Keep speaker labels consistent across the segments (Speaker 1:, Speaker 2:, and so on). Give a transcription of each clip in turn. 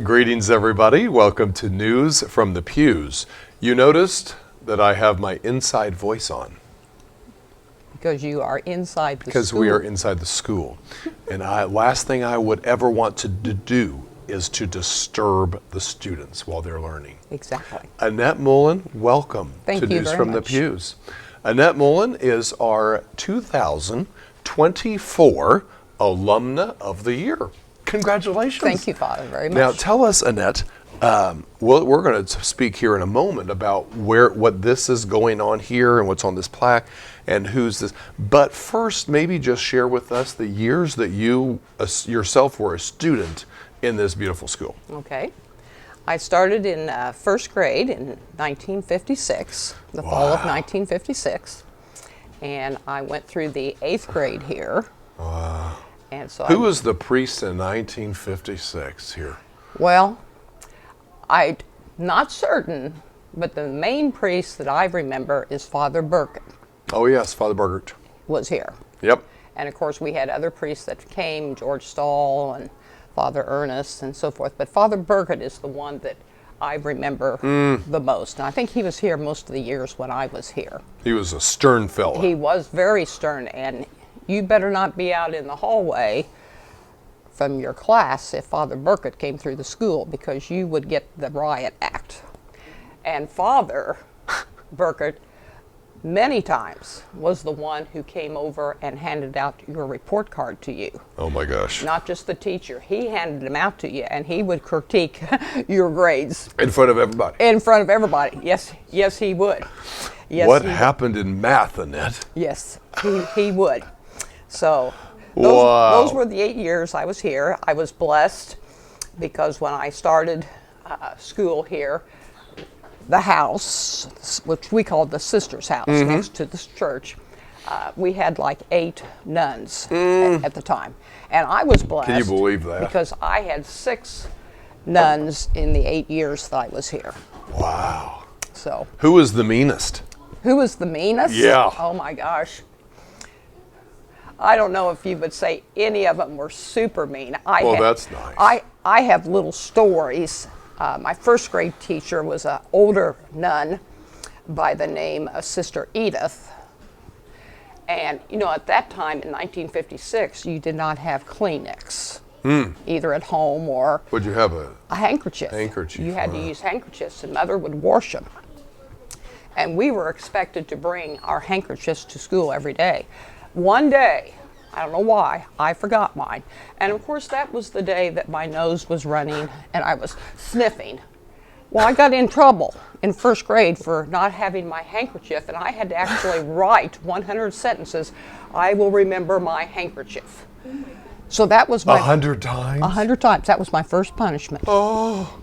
Speaker 1: Greetings, everybody. Welcome to News from the Pews. You noticed that I have my inside voice on.
Speaker 2: Because you are inside the school.
Speaker 1: Because we are inside the school. And last thing I would ever want to do is to disturb the students while they're learning.
Speaker 2: Exactly.
Speaker 1: Annette Mullen, welcome to News from the Pews. Annette Mullen is our 2024 Alumna of the Year. Congratulations.
Speaker 2: Thank you, Father, very much.
Speaker 1: Now tell us, Annette, we're going to speak here in a moment about what this is going on here and what's on this plaque and who's this. But first, maybe just share with us the years that you yourself were a student in this beautiful school.
Speaker 2: Okay. I started in first grade in 1956, the fall of 1956. And I went through the 8th grade here.
Speaker 1: Wow.
Speaker 2: And so
Speaker 1: Who was the priest in 1956 here?
Speaker 2: Well, I'm not certain, but the main priest that I remember is Father Burkett.
Speaker 1: Oh yes, Father Burkett
Speaker 2: was here.
Speaker 1: Yep.
Speaker 2: And of course we had other priests that came, George Stahl and Father Ernest and so forth. But Father Burkett is the one that I remember the most. And I think he was here most of the years when I was here.
Speaker 1: He was a stern fellow.
Speaker 2: He was very stern, and you better not be out in the hallway from your class if Father Burkett came through the school, because you would get the riot act. And Father Burkett many times was the one who came over and handed out your report card to you.
Speaker 1: Oh my gosh.
Speaker 2: Not just the teacher. He handed them out to you, and he would critique your grades.
Speaker 1: In front of everybody.
Speaker 2: In front of everybody. Yes, he would. Yes,
Speaker 1: what happened in math, Annette?
Speaker 2: Yes, he would. So those were the 8 years I was here. I was blessed because when I started school here, the house, which we called the Sisters' House next to this church, we had like 8 nuns at the time. And I was blessed.
Speaker 1: Can you believe that?
Speaker 2: Because I had 6 nuns in the 8 years that I was here.
Speaker 1: Wow.
Speaker 2: So.
Speaker 1: Who was the meanest?
Speaker 2: Who was the meanest?
Speaker 1: Yeah.
Speaker 2: Oh my gosh. I don't know if you would say any of them were super mean.
Speaker 1: That's nice.
Speaker 2: I have little stories. My first grade teacher was an older nun by the name of Sister Edith. And, you know, at that time in 1956, you did not have Kleenex, either at home or...
Speaker 1: Would you have a
Speaker 2: handkerchief.
Speaker 1: Handkerchief.
Speaker 2: You had to use handkerchiefs, and Mother would wash them. And we were expected to bring our handkerchiefs to school every day. One day, I don't know why, I forgot mine. And of course that was the day that my nose was running and I was sniffing. Well, I got in trouble in first grade for not having my handkerchief, and I had to actually write 100 sentences. I will remember my handkerchief. So that was my...
Speaker 1: 100 times?
Speaker 2: 100 times. That was my first punishment.
Speaker 1: Oh.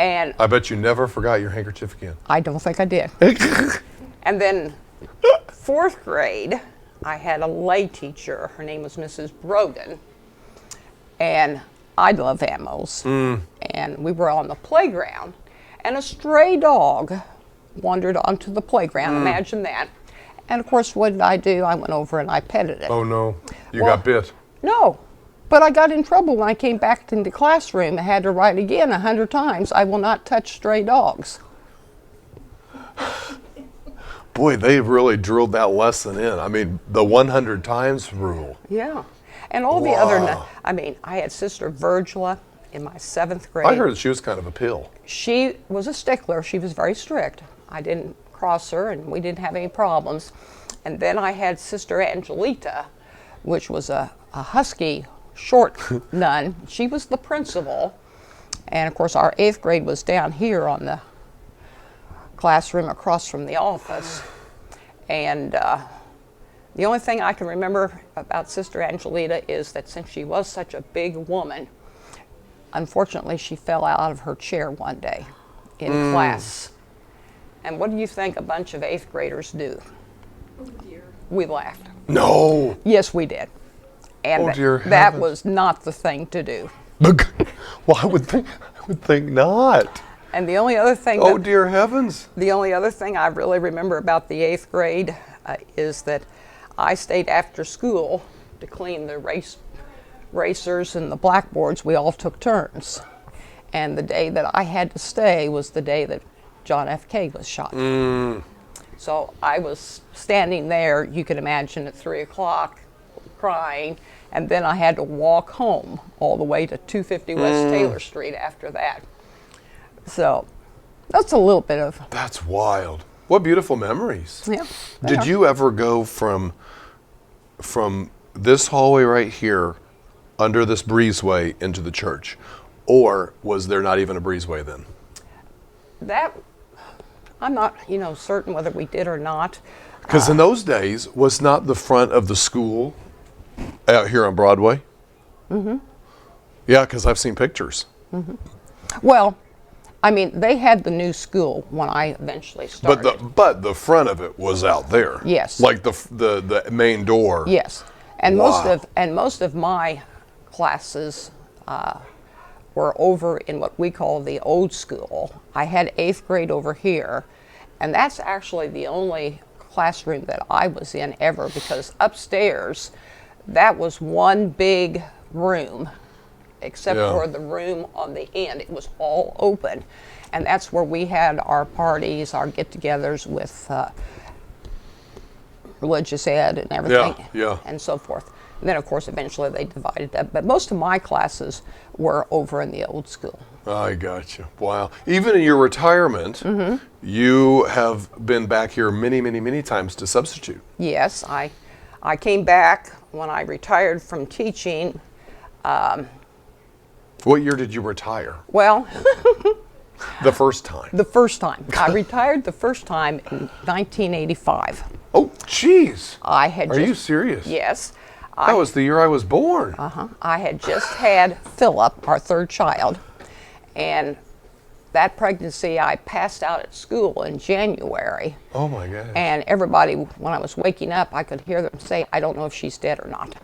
Speaker 2: And
Speaker 1: I bet you never forgot your handkerchief again.
Speaker 2: I don't think I did. And then 4th grade, I had a lay teacher. Her name was Mrs. Broden. And I love animals. And we were on the playground, and a stray dog wandered onto the playground. Imagine that. And of course, what did I do? I went over and I petted it.
Speaker 1: Oh no, you got bit.
Speaker 2: No, but I got in trouble when I came back into the classroom. I had to write again 100 times, I will not touch stray dogs.
Speaker 1: Boy, they really drilled that lesson in. I mean, the 100 times rule.
Speaker 2: Yeah. And all the other, I had Sister Virgila in my 7th grade.
Speaker 1: I heard that she was kind of a pill.
Speaker 2: She was a stickler. She was very strict. I didn't cross her, and we didn't have any problems. And then I had Sister Angelita, which was a husky, short nun. She was the principal. And of course, our 8th grade was down here on the classroom across from the office. And the only thing I can remember about Sister Angelita is that since she was such a big woman, unfortunately she fell out of her chair one day in class. And what do you think a bunch of 8th graders do?
Speaker 3: Oh dear.
Speaker 2: We laughed.
Speaker 1: No.
Speaker 2: Yes, we did. And that was not the thing to do.
Speaker 1: Well, I would think not.
Speaker 2: And the only other thing
Speaker 1: oh dear heavens.
Speaker 2: The only other thing I really remember about the 8th grade is that I stayed after school to clean the racers and the blackboards. We all took turns. And the day that I had to stay was the day that John F. K. was shot. So I was standing there, you can imagine, at 3 o'clock crying, and then I had to walk home all the way to 250 West Taylor Street after that. So that's a little bit of...
Speaker 1: That's wild. What beautiful memories.
Speaker 2: Yeah.
Speaker 1: Did you ever go from this hallway right here, under this breezeway, into the church? Or was there not even a breezeway then?
Speaker 2: That, I'm not, certain whether we did or not.
Speaker 1: Because in those days, was not the front of the school out here on Broadway? Mm-hmm. Yeah, because I've seen pictures.
Speaker 2: Mm-hmm. Well, I mean, they had the new school when I eventually started.
Speaker 1: But the front of it was out there.
Speaker 2: Yes.
Speaker 1: Like the main door.
Speaker 2: Yes, and
Speaker 1: Wow.
Speaker 2: most of my classes were over in what we call the old school. I had 8th grade over here, and that's actually the only classroom that I was in ever, because upstairs, that was one big room, except
Speaker 1: Yeah.
Speaker 2: for the room on the end. It was all open, and that's where we had our parties, our get-togethers with religious ed and everything,
Speaker 1: yeah.
Speaker 2: and so forth. And then, of course, eventually they divided that. But most of my classes were over in the old school.
Speaker 1: I got you. Wow. Even in your retirement, you have been back here many, many, many times to substitute.
Speaker 2: Yes, I came back when I retired from teaching.
Speaker 1: What year did you retire?
Speaker 2: Well,
Speaker 1: The first time.
Speaker 2: the first time. I retired the first time in 1985.
Speaker 1: Oh, jeez.
Speaker 2: I had
Speaker 1: Are you serious?
Speaker 2: Yes.
Speaker 1: That was the year I was born.
Speaker 2: I had just had Philip, our third child, and that pregnancy I passed out at school in January.
Speaker 1: Oh my gosh.
Speaker 2: And everybody, when I was waking up, I could hear them say, "I don't know if she's dead or not."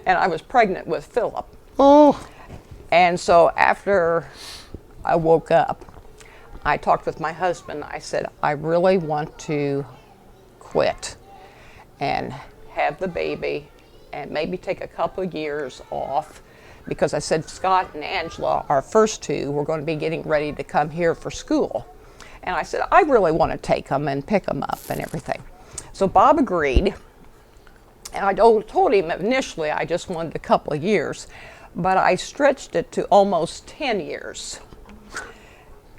Speaker 2: And I was pregnant with Philip.
Speaker 1: Oh.
Speaker 2: And so after I woke up, I talked with my husband. I said, "I really want to quit and have the baby and maybe take a couple of years off," because I said Scott and Angela, our first two, were going to be getting ready to come here for school. And I said, I really want to take them and pick them up and everything. So Bob agreed. And I told him initially I just wanted a couple of years, but I stretched it to almost 10 years.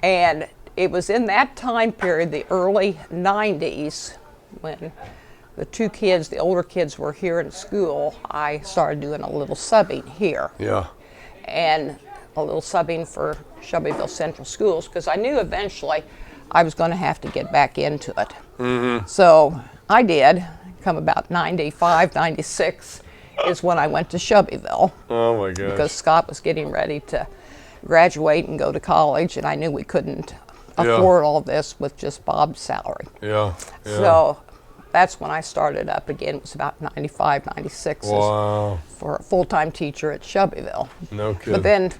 Speaker 2: And it was in that time period, the early 90s, when the two kids, the older kids, were here in school, I started doing a little subbing here.
Speaker 1: Yeah.
Speaker 2: And a little subbing for Shelbyville Central Schools, because I knew eventually I was going to have to get back into it. Mm-hmm. So I did. Come about 95, 96 is when I went to Shelbyville.
Speaker 1: Oh my gosh.
Speaker 2: Because Scott was getting ready to graduate and go to college, and I knew we couldn't afford all this with just Bob's salary.
Speaker 1: Yeah.
Speaker 2: So that's when I started up again. It was about 95, 96
Speaker 1: Wow.
Speaker 2: for a full-time teacher at Shelbyville.
Speaker 1: No kidding.
Speaker 2: But then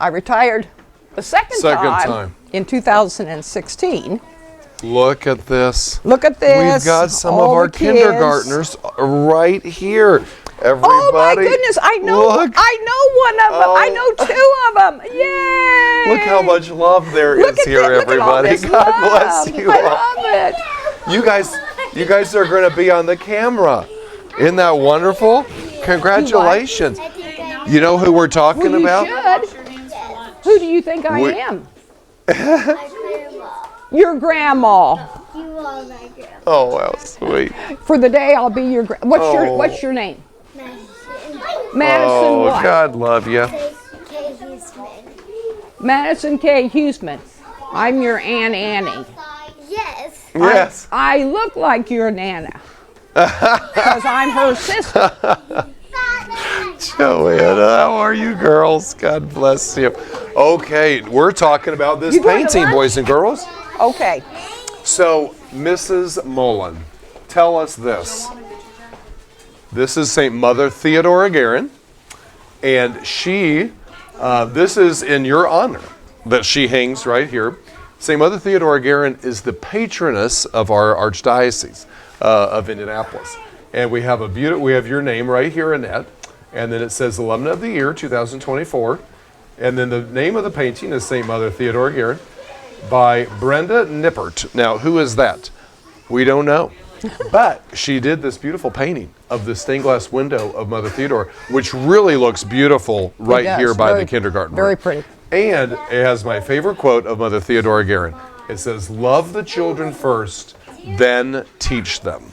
Speaker 2: I retired the second time in 2016.
Speaker 1: Look at this.
Speaker 2: Look at this.
Speaker 1: We've got some of
Speaker 2: all
Speaker 1: our
Speaker 2: the kids.
Speaker 1: kindergartners right here. Everybody.
Speaker 2: Oh my goodness! I know.
Speaker 1: Look.
Speaker 2: I know one of them. I know two of them. Yay!
Speaker 1: Look how much love there
Speaker 2: Look
Speaker 1: is
Speaker 2: at
Speaker 1: here,
Speaker 2: that. Look at all
Speaker 1: everybody.
Speaker 2: this
Speaker 1: God
Speaker 2: love.
Speaker 1: bless you all.
Speaker 2: I love it.
Speaker 1: You guys are going to be on the camera. Isn't that wonderful? Congratulations. You know who we're talking
Speaker 2: Well, you
Speaker 1: about?
Speaker 2: should. Who do you think I am? Your grandma.
Speaker 3: You are my girl.
Speaker 1: Oh, well, sweet.
Speaker 2: For the day, I'll be your. What's your name? Madison
Speaker 1: Oh,
Speaker 2: what?
Speaker 1: God love you.
Speaker 3: Kay Huseman.
Speaker 2: Madison K. Huseman. I'm your Aunt Annie.
Speaker 3: Yes.
Speaker 1: Yes.
Speaker 2: I look like your Nana. Because I'm her sister.
Speaker 1: Joanna, how are you girls? God bless you. Okay, we're talking about this
Speaker 2: You going to
Speaker 1: painting,
Speaker 2: lunch?
Speaker 1: boys and girls.
Speaker 2: Okay.
Speaker 1: So, Mrs. Mullen, tell us this. This is St. Mother Theodora Guerin, and she, this is in your honor that she hangs right here. St. Mother Theodora Guerin is the patroness of our Archdiocese of Indianapolis. And we have we have your name right here, Annette, and then it says Alumna of the Year 2024. And then the name of the painting is St. Mother Theodora Guerin by Brenda Nippert. Now, who is that? We don't know. But she did this beautiful painting of the stained glass window of Mother Theodora, which really looks beautiful right
Speaker 2: does.
Speaker 1: here by
Speaker 2: Very-
Speaker 1: the kindergarten
Speaker 2: very
Speaker 1: room.
Speaker 2: pretty.
Speaker 1: And it has my favorite quote of Mother Theodora Guerin. It says, "Love the children first, then teach them."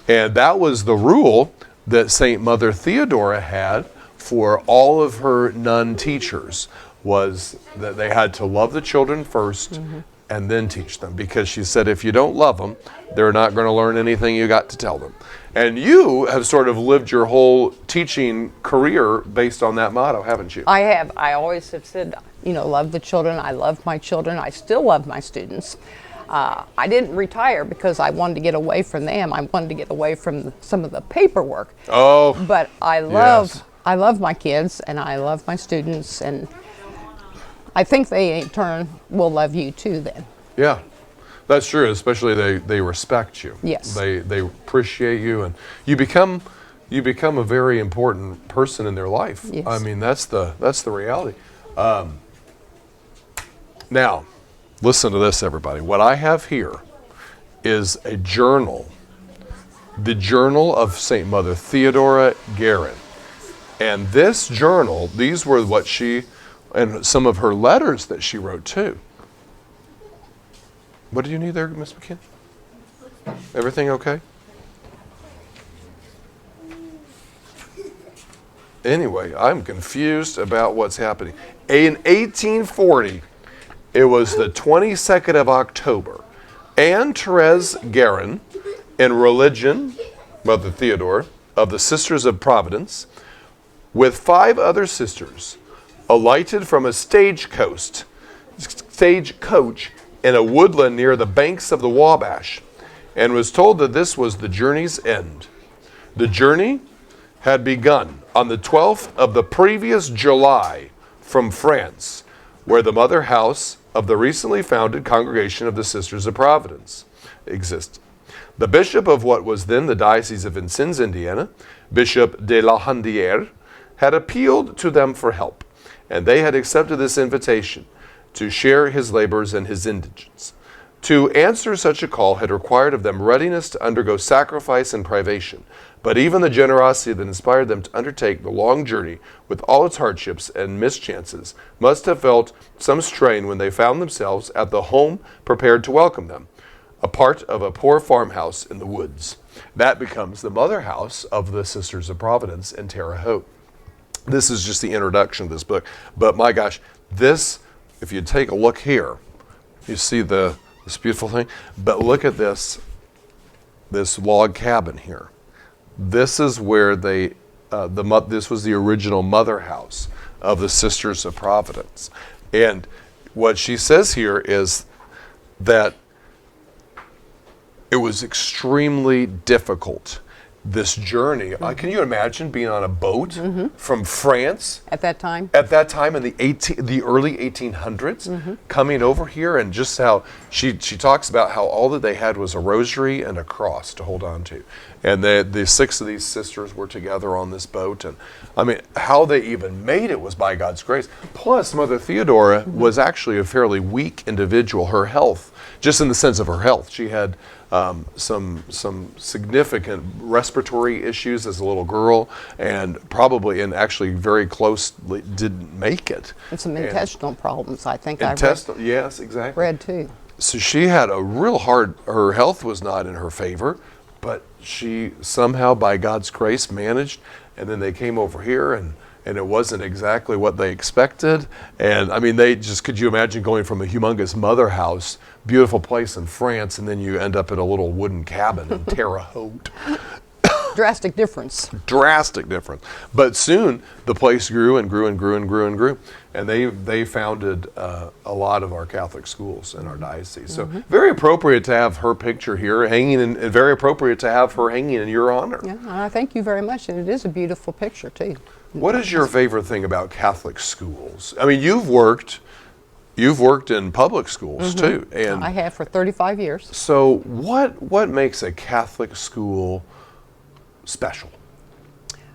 Speaker 1: And that was the rule that St. Mother Theodora had for all of her nun teachers, was that they had to love the children first and then teach them, because she said if you don't love them, they're not going to learn anything you got to tell them. And you have sort of lived your whole teaching career based on that motto, haven't you?
Speaker 2: I have. I always have said, love the children. I love my children. I still love my students. I didn't retire because I wanted to get away from them. I wanted to get away from some of the paperwork.
Speaker 1: Oh,
Speaker 2: But I
Speaker 1: yes.
Speaker 2: love my kids and I love my students, and I think they in turn will love you too then.
Speaker 1: yeah, that's true. Especially they respect you.
Speaker 2: Yes.
Speaker 1: They appreciate you, and you become a very important person in their life.
Speaker 2: Yes.
Speaker 1: I mean, that's the reality. Now, listen to this, everybody. What I have here is a journal, the journal of St. Mother Theodora Guerin. And this journal, these were what she, and some of her letters that she wrote too. What do you need there, Miss McKinn? Everything okay? Anyway, I'm confused about what's happening. In 1840, it was the 22nd of October, Anne Therese Guerin, in religion, Mother Theodore, of the Sisters of Providence, with 5 other sisters, alighted from a stagecoach in a woodland near the banks of the Wabash, and was told that this was the journey's end. The journey had begun on the 12th of the previous July from France, where the mother house of the recently founded Congregation of the Sisters of Providence existed. The bishop of what was then the Diocese of Vincennes, Indiana, Bishop de la Handière, had appealed to them for help, and they had accepted this invitation to share his labors and his indigence. To answer such a call had required of them readiness to undergo sacrifice and privation, but even the generosity that inspired them to undertake the long journey with all its hardships and mischances must have felt some strain when they found themselves at the home prepared to welcome them, a part of a poor farmhouse in the woods. That becomes the mother house of the Sisters of Providence in Terre Haute. This is just the introduction of this book, but my gosh, this, if you take a look here, you see this beautiful thing, but look at this log cabin here. This is where this was the original mother house of the Sisters of Providence. And what she says here is that it was extremely difficult, this journey. Can you imagine being on a boat from France
Speaker 2: At that time?
Speaker 1: at that time in the early 1800s, coming over here, and just how she talks about how all that they had was a rosary and a cross to hold on to. And the 6 of these sisters were together on this boat. And I mean, how they even made it was by God's grace. Plus, Mother Theodora was actually a fairly weak individual. Her health, just in the sense of her health, she had some significant respiratory issues as a little girl, and probably, and actually very closely didn't make it.
Speaker 2: And some intestinal problems, I think
Speaker 1: Intestinal, yes, exactly.
Speaker 2: read too.
Speaker 1: So she had a real her health was not in her favor, but she somehow, by God's grace, managed. And then they came over here, and it wasn't exactly what they expected. And I mean, could you imagine going from a humongous mother house, beautiful place in France, and then you end up in a little wooden cabin in Terre Haute?
Speaker 2: Drastic difference.
Speaker 1: Drastic difference. But soon the place grew and grew and grew and grew and grew. And they founded a lot of our Catholic schools in our diocese. So very appropriate to have her picture here hanging, and very appropriate to have her hanging in your honor.
Speaker 2: Yeah, I thank you very much, and it is a beautiful picture too.
Speaker 1: What is your favorite thing about Catholic schools? I mean, you've worked in public schools too, and
Speaker 2: I have for 35 years.
Speaker 1: so what makes a Catholic school special?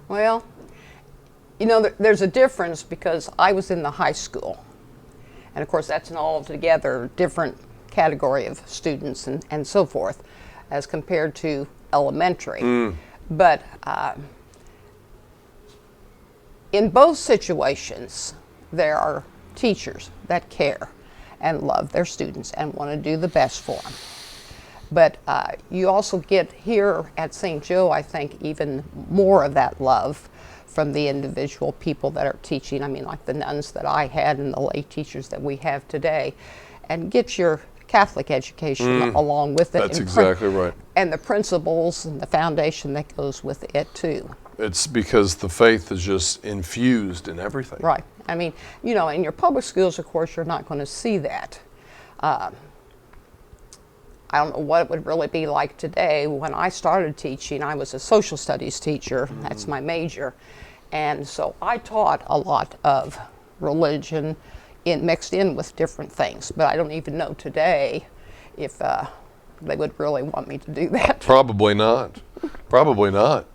Speaker 2: Well, You know, there's a difference because I was in the high school. And of course, that's an altogether different category of students and so forth as compared to elementary. But in both situations, there are teachers that care and love their students and want to do the best for them. But you also get here at St. Joe, I think, even more of that love from the individual people that are teaching. I mean, like the nuns that I had and the lay teachers that we have today, and get your Catholic education along with it.
Speaker 1: That's exactly right.
Speaker 2: And the principles and the foundation that goes with it too.
Speaker 1: It's because the faith is just infused in everything.
Speaker 2: Right. I mean, you know, in your public schools, of course, you're not going to see that. I don't know what it would really be like today. When I started teaching, I was a social studies teacher. That's my major. And so I taught a lot of religion mixed in with different things. But I don't even know today if they would really want me to do that.
Speaker 1: Probably not. Probably not.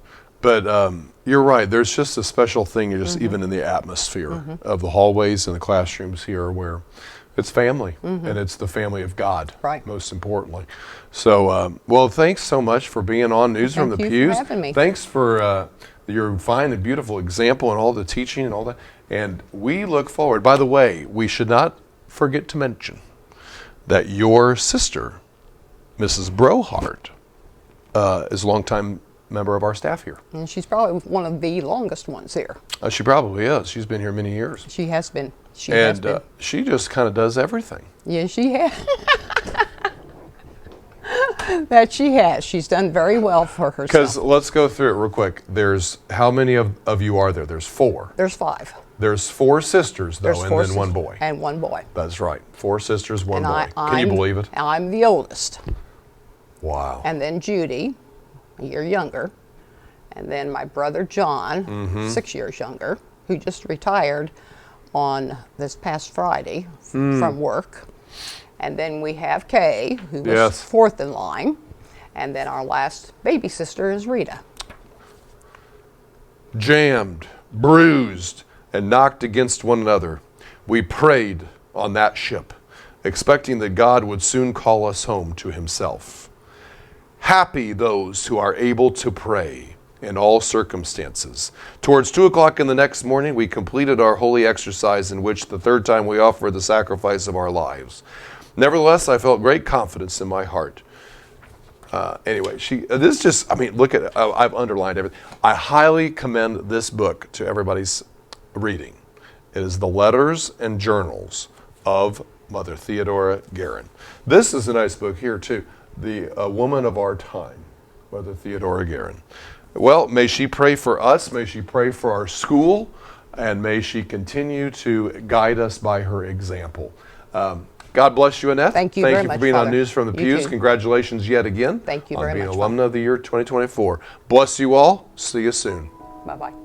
Speaker 1: But you're right. There's just a special thing, just even in the atmosphere of the hallways and the classrooms here, where it's family, and it's the family of God,
Speaker 2: Right.
Speaker 1: most importantly. So, well, thanks so much for being on News from the
Speaker 2: Thank you
Speaker 1: Pews.
Speaker 2: for having me.
Speaker 1: Thanks for your fine and beautiful example and all the teaching and all that. And we look forward. By the way, we should not forget to mention that your sister, Mrs. Brohart, is a longtime member of our staff here.
Speaker 2: And she's probably one of the longest ones here.
Speaker 1: She probably is. She's been here many years.
Speaker 2: She has been. She has
Speaker 1: And
Speaker 2: been.
Speaker 1: she just kind of does everything.
Speaker 2: Yes, she has. That she has. She's done very well for
Speaker 1: Because
Speaker 2: herself.
Speaker 1: let's go through it real quick. There's, how many of you are there? There's 4.
Speaker 2: There's 5.
Speaker 1: There's 4 sisters, though,
Speaker 2: There's
Speaker 1: and
Speaker 2: 4
Speaker 1: then one
Speaker 2: sisters
Speaker 1: boy.
Speaker 2: and one boy.
Speaker 1: That's right. 4 sisters, 1
Speaker 2: And
Speaker 1: boy. Can you believe it?
Speaker 2: I'm the oldest.
Speaker 1: Wow.
Speaker 2: And then Judy, a year younger. And then my brother John, 6 years younger, who just retired on this past Friday from work. And then we have Kay, who was
Speaker 1: Yes.
Speaker 2: 4th in line. And then our last baby sister is Rita.
Speaker 1: Jammed, bruised, and knocked against one another, we prayed on that ship, expecting that God would soon call us home to himself. Happy those who are able to pray in all circumstances. Towards 2 o'clock in the next morning, we completed our holy exercise, in which the 3rd time we offered the sacrifice of our lives. Nevertheless, I felt great confidence in my heart. Anyway, this just, I mean, look at it. I've underlined everything. I highly commend this book to everybody's reading. It is the Letters and Journals of Mother Theodora Guerin. This is a nice book here, too. The Woman of Our Time, Mother Theodora Guerin. Well, may she pray for us, may she pray for our school, and may she continue to guide us by her example. God bless you, Annette.
Speaker 2: Thank you very
Speaker 1: for
Speaker 2: much,
Speaker 1: being on
Speaker 2: Father.
Speaker 1: News from the
Speaker 2: You
Speaker 1: Pews.
Speaker 2: too.
Speaker 1: Congratulations yet again
Speaker 2: Thank you
Speaker 1: on
Speaker 2: very
Speaker 1: being
Speaker 2: much,
Speaker 1: Alumna of the Year 2024. Bless you all. See you soon.
Speaker 2: Bye-bye.